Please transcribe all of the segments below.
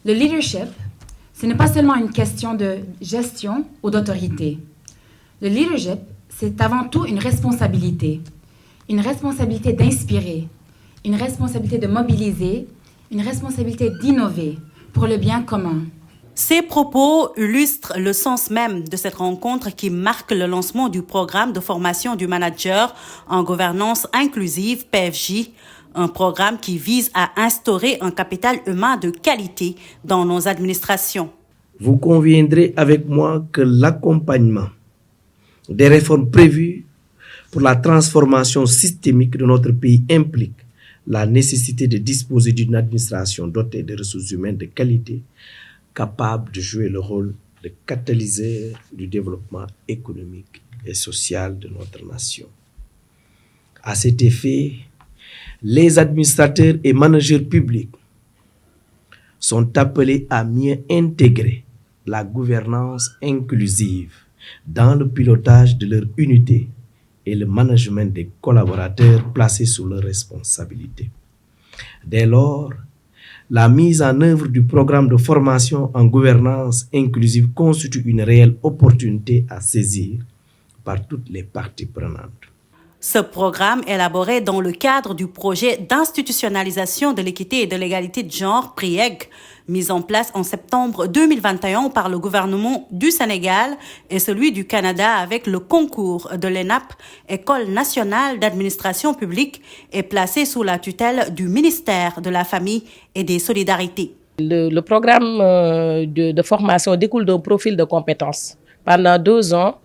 Le leadership, ce n'est pas seulement une question de gestion ou d'autorité. Le leadership, c'est avant tout une responsabilité d'inspirer, une responsabilité de mobiliser, une responsabilité d'innover pour le bien commun. Ces propos illustrent le sens même de cette rencontre qui marque le lancement du programme de formation du manager en gouvernance inclusive PFJ, un programme qui vise à instaurer un capital humain de qualité dans nos administrations. Vous conviendrez avec moi que l'accompagnement des réformes prévues pour la transformation systémique de notre pays implique la nécessité de disposer d'une administration dotée de ressources humaines de qualité, capable de jouer le rôle de catalyseur du développement économique et social de notre nation. À cet effet, les administrateurs et managers publics sont appelés à mieux intégrer la gouvernance inclusive dans le pilotage de leur unité et le management des collaborateurs placés sous leur responsabilité. Dès lors, la mise en œuvre du programme de formation en gouvernance inclusive constitue une réelle opportunité à saisir par toutes les parties prenantes. Ce programme, élaboré dans le cadre du projet d'institutionnalisation de l'équité et de l'égalité de genre, PRIEG, mis en place en septembre 2021 par le gouvernement du Sénégal et celui du Canada avec le concours de l'ENAP, École nationale d'administration publique, est placé sous la tutelle du ministère de la Famille et des Solidarités. Le programme de formation découle d'un profil de compétences. Pendant 2 ans,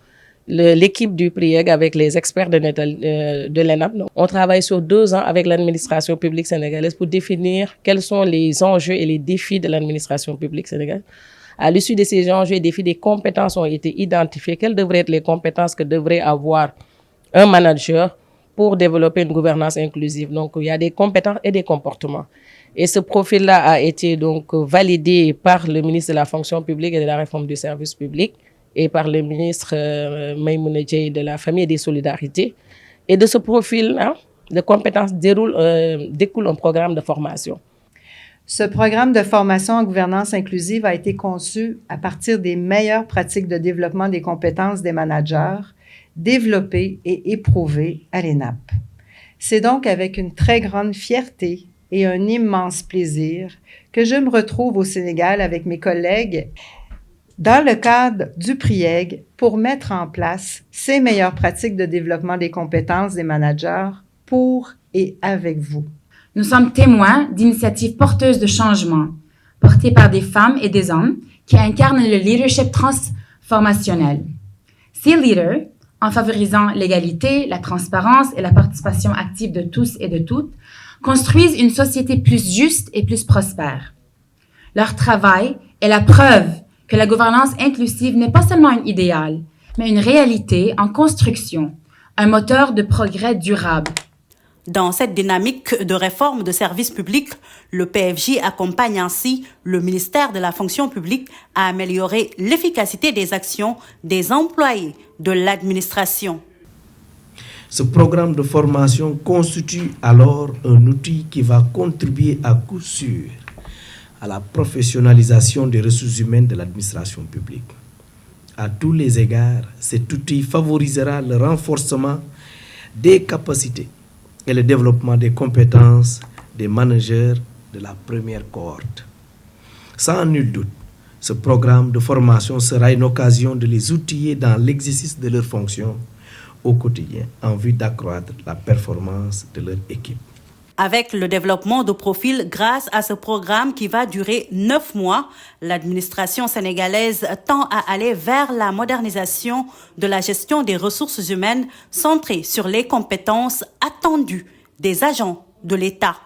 l'équipe du PRIEG avec les experts de l'ENAP, on travaille sur 2 ans avec l'administration publique sénégalaise pour définir quels sont les enjeux et les défis de l'administration publique sénégalaise. À l'issue de ces enjeux et défis, des compétences ont été identifiées. Quelles devraient être les compétences que devrait avoir un manager pour développer une gouvernance inclusive? Donc, il y a des compétences et des comportements. Et ce profil-là a été donc validé par le ministre de la fonction publique et de la réforme du service public et par le ministre Maïmouna Dièye de la Famille et des Solidarités. Et de ce profil de compétences découle un programme de formation. Ce programme de formation en gouvernance inclusive a été conçu à partir des meilleures pratiques de développement des compétences des managers, développées et éprouvées à l'ENAP. C'est donc avec une très grande fierté et un immense plaisir que je me retrouve au Sénégal avec mes collègues dans le cadre du PRIEG pour mettre en place ces meilleures pratiques de développement des compétences des managers pour et avec vous. Nous sommes témoins d'initiatives porteuses de changement, portées par des femmes et des hommes qui incarnent le leadership transformationnel. Ces leaders, en favorisant l'égalité, la transparence et la participation active de tous et de toutes, construisent une société plus juste et plus prospère. Leur travail est la preuve que la gouvernance inclusive n'est pas seulement un idéal, mais une réalité en construction, un moteur de progrès durable. Dans cette dynamique de réforme de services publics, le PFJ accompagne ainsi le ministère de la fonction publique à améliorer l'efficacité des actions des employés de l'administration. Ce programme de formation constitue alors un outil qui va contribuer à coup sûr à la professionnalisation des ressources humaines de l'administration publique. À tous les égards, cet outil favorisera le renforcement des capacités et le développement des compétences des managers de la première cohorte. Sans nul doute, ce programme de formation sera une occasion de les outiller dans l'exercice de leurs fonctions au quotidien en vue d'accroître la performance de leur équipe. Avec le développement de profils grâce à ce programme qui va durer 9 mois, l'administration sénégalaise tend à aller vers la modernisation de la gestion des ressources humaines centrée sur les compétences attendues des agents de l'État.